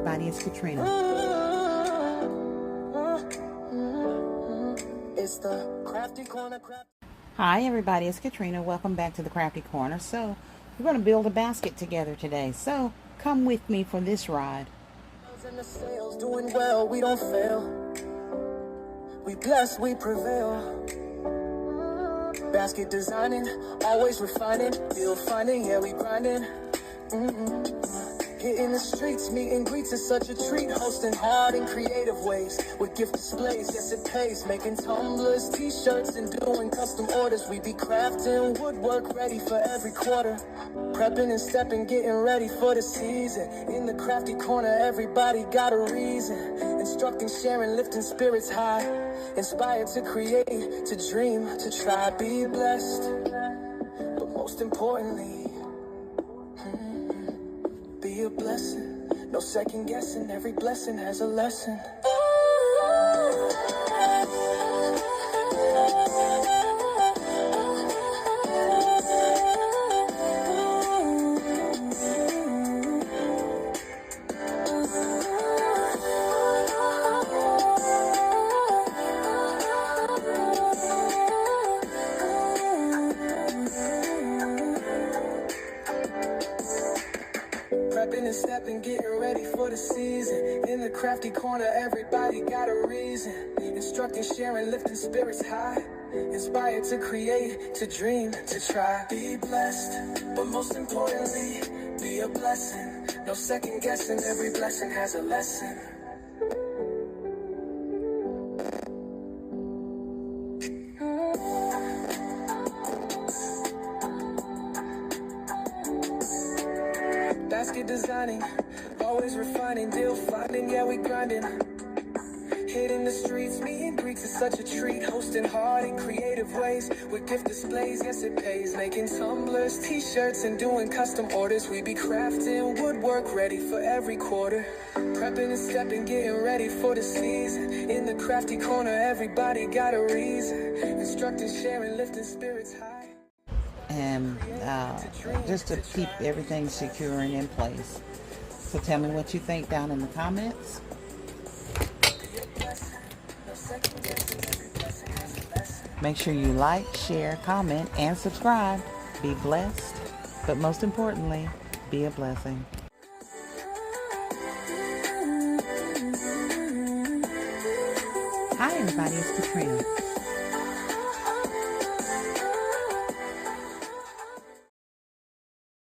everybody, it's Katrina. It's the Crafty Corner. Hi everybody, it's Katrina. Welcome back to the Crafty Corner. So, we're going to build a basket together today. So, come with me for this ride. And the sales doing well, we don't fail. We bless, we prevail. Basket designing, always refining. Deal finding, yeah, we grinding. Hitting the streets, meet and greets is such a treat. Hosting hard in creative ways with gift displays, yes it pays. Making tumblers, t-shirts, and doing custom orders. We be crafting woodwork ready for every quarter. Prepping and stepping, getting ready for the season. In the Crafty Corner, everybody got a reason. Instructing, sharing, lifting spirits high. Inspired to create, to dream, to try. Be blessed, but most importantly, be a blessing. No second guessing, every blessing has a lesson. Prepping and stepping, getting ready for the season. In the Crafty Corner, everybody got a reason. Instructing, sharing, lifting spirits high. Inspired to create, to dream, to try. Be blessed, but most importantly, be a blessing. No second guessing, every blessing has a lesson. Basket designing, always refining, deal finding, yeah we grinding. Hitting the streets, meet and greets is such a treat. Hosting hard in creative ways with gift displays, yes it pays. Making tumblers, t-shirts, and doing custom orders. We be crafting woodwork ready for every quarter. Prepping and stepping, getting ready for the season. In the Crafty Corner, everybody got a reason. Instructing, sharing, lifting spirits high. And just to keep everything secure and in place. So tell me what you think down in the comments. Make sure you like, share, comment, and subscribe. Be blessed, but most importantly, be a blessing. Hi everybody, it's Katrina.